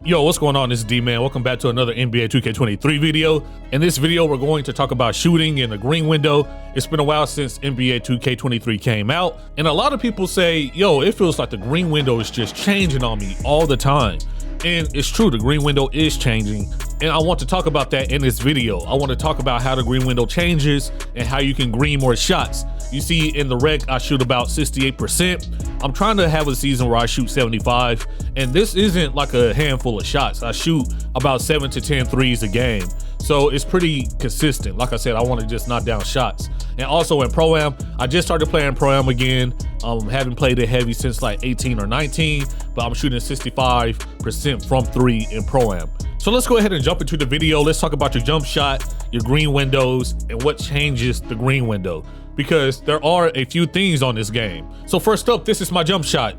Yo, what's going on? This is Dman. Welcome back to another NBA 2K23 video. In this video, we're going to talk about shooting in the green window. It's been a while since NBA 2K23 came out, and a lot of people say, yo, it feels like the green window is just changing on me all the time. And it's true, the green window is changing, and I want to talk about that in this video. I want to talk about how the green window changes and how you can green more shots. You see in the rec, I shoot about 68%. I'm trying to have a season where I shoot 75, and this isn't like a handful of shots. I shoot about 7 to 10 threes a game. So it's pretty consistent. Like I said, I want to just knock down shots. And also in Pro-Am, I just started playing Pro-Am again. Haven't played it heavy since like 18 or 19, but I'm shooting 65% from three in Pro-Am. So let's go ahead and jump into the video. Let's talk about your jump shot, your green windows, and what changes the green window, because there are a few things on this game. So first up, this is my jump shot.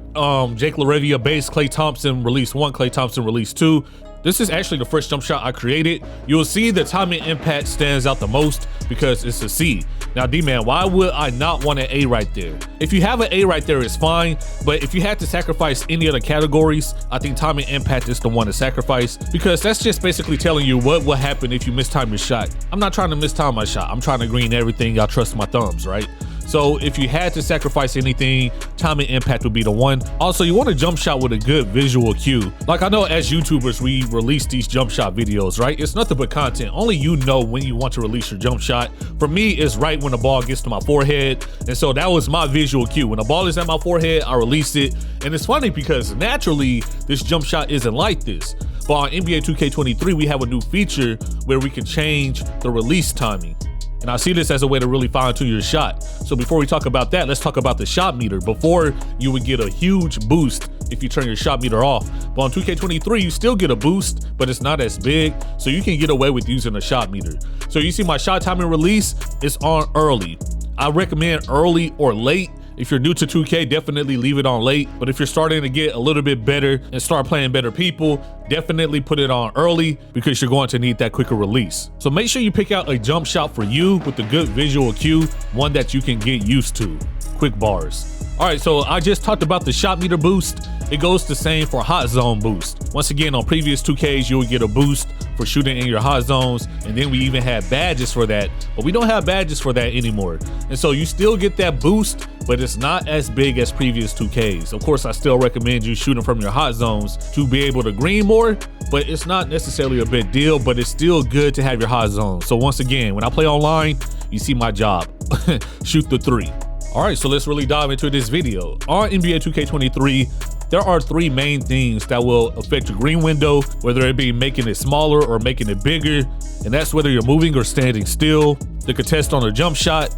Jake LaRavia base, Klay Thompson release 1, Klay Thompson release 2. This is actually the first jump shot I created. You'll see the timing impact stands out the most because it's a C. Now, D-Man, why would I not want an A right there? If you have an A right there, it's fine. But if you had to sacrifice any other categories, I think timing impact is the one to sacrifice, because that's just basically telling you what will happen if you mistime your shot. I'm not trying to mistime my shot. I'm trying to green everything. I trust my thumbs, right? So if you had to sacrifice anything, timing impact would be the one. Also, you want a jump shot with a good visual cue. Like, I know as YouTubers, we release these jump shot videos, right? It's nothing but content. Only you know when you want to release your jump shot. For me, it's right when the ball gets to my forehead. And so that was my visual cue. When the ball is at my forehead, I release it. And it's funny because naturally, this jump shot isn't like this. But on NBA 2K23, we have a new feature where we can change the release timing. And I see this as a way to really fine tune your shot. So before we talk about that, let's talk about the shot meter. Before, you would get a huge boost if you turn your shot meter off. But on 2K23, you still get a boost, but it's not as big. So you can get away with using a shot meter. So you see my shot timing release is on early. I recommend early or late. If you're new to 2K, definitely leave it on late. But if you're starting to get a little bit better and start playing better people, definitely put it on early, because you're going to need that quicker release. So make sure you pick out a jump shot for you with a good visual cue, one that you can get used to. Quick bars. All right, so I just talked about the shot meter boost. It goes the same for hot zone boost. Once again, on previous 2Ks, you'll get a boost for shooting in your hot zones. And then we even had badges for that, but we don't have badges for that anymore. And so you still get that boost, but it's not as big as previous 2Ks. Of course, I still recommend you shooting from your hot zones to be able to green more, but it's not necessarily a big deal, but it's still good to have your hot zones. So once again, when I play online, you see my job, shoot the three. All right, so let's really dive into this video. On NBA 2K23, there are three main things that will affect your green window, whether it be making it smaller or making it bigger. And that's whether you're moving or standing still, the contest on a jump shot,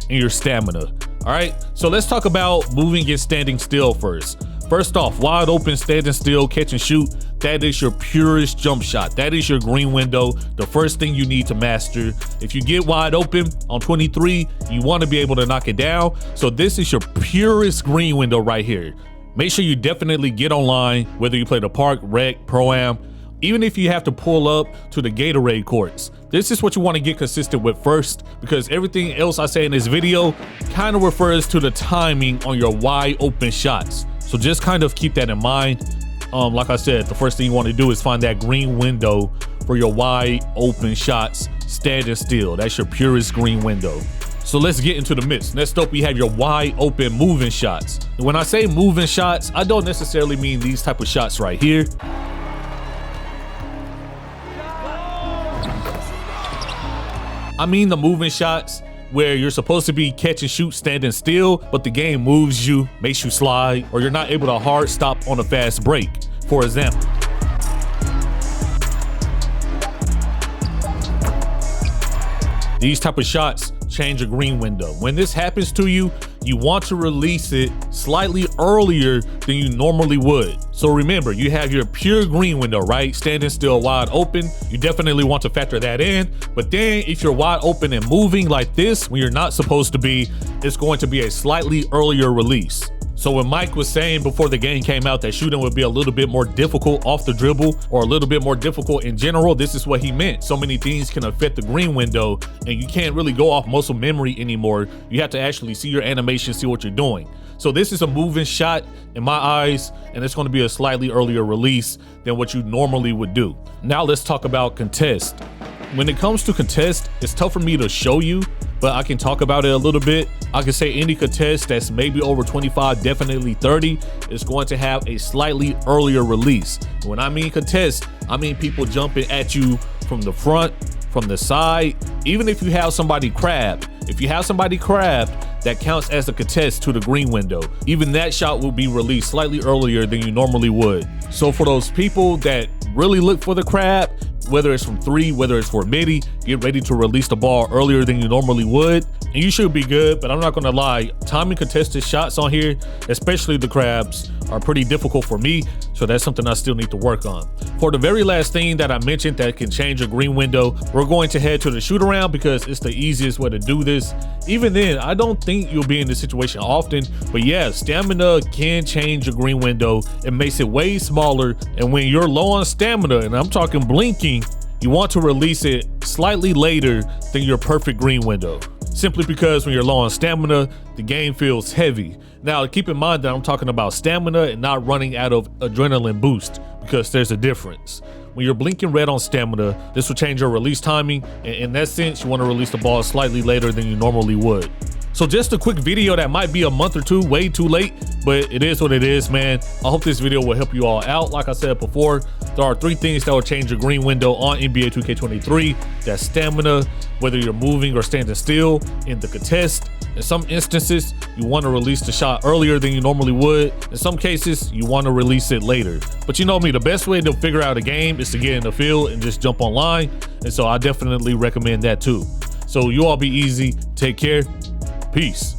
and your stamina. All right, so let's talk about moving and standing still first. First off, wide open, standing still, catch and shoot. That is your purest jump shot. That is your green window, the first thing you need to master. If you get wide open on 23, you want to be able to knock it down. So this is your purest green window right here. Make sure you definitely get online, whether you play the park, rec, Pro-Am, even if you have to pull up to the Gatorade courts. This is what you want to get consistent with first, because everything else I say in this video kind of refers to the timing on your wide open shots. So just kind of keep that in mind. Like I said, the first thing you want to do is find that green window for your wide open shots, standing still. That's your purest green window. So let's get into the mix. Next up, we have your wide open moving shots. And when I say moving shots, I don't necessarily mean these type of shots right here. I mean the moving shots where you're supposed to be catch and shoot standing still, but the game moves you, makes you slide, or you're not able to hard stop on a fast break. For example, these type of shots change your green window. When this happens to you, you want to release it slightly earlier than you normally would. So remember, you have your pure green window, right? Standing still, wide open. You definitely want to factor that in. But then if you're wide open and moving like this, when you're not supposed to be, it's going to be a slightly earlier release. So when Mike was saying before the game came out that shooting would be a little bit more difficult off the dribble or a little bit more difficult in general, this is what he meant. So many things can affect the green window and you can't really go off muscle memory anymore. You have to actually see your animation, see what you're doing. So this is a moving shot in my eyes, and it's going to be a slightly earlier release than what you normally would do. Now let's talk about contest. When it comes to contest, it's tough for me to show you, but I can talk about it a little bit. I can say any contest that's maybe over 25, definitely 30, is going to have a slightly earlier release. When I mean contest, I mean people jumping at you from the front, from the side. Even if you have somebody crabbed, that counts as a contest to the green window. Even that shot will be released slightly earlier than you normally would. So for those people that really look for the crab, whether it's from 3, whether it's for midi, get ready to release the ball earlier than you normally would, and you should be good. But I'm not gonna lie, timing contested shots on here, especially the crabs, are pretty difficult for me, so that's something I still need to work on. For the very last thing that I mentioned that can change a green window, we're going to head to the shoot around because it's the easiest way to do this. Even then, I don't think you'll be in this situation often, but yeah, stamina can change a green window. It makes it way smaller, and when you're low on stamina, and I'm talking blinking, you want to release it slightly later than your perfect green window. Simply because when you're low on stamina, the game feels heavy. Now, keep in mind that I'm talking about stamina and not running out of adrenaline boost, because there's a difference. When you're blinking red on stamina, this will change your release timing. And in that sense, you want to release the ball slightly later than you normally would. So just a quick video that might be a month or two way too late, but it is what it is, man. I hope this video will help you all out. Like I said before, there are 3 things that will change your green window on NBA 2K23. That's stamina, whether you're moving or standing still, in the contest. In some instances, you want to release the shot earlier than you normally would. In some cases, you want to release it later. But you know me, the best way to figure out a game is to get in the field and just jump online. And so I definitely recommend that too. So you all be easy, take care, peace.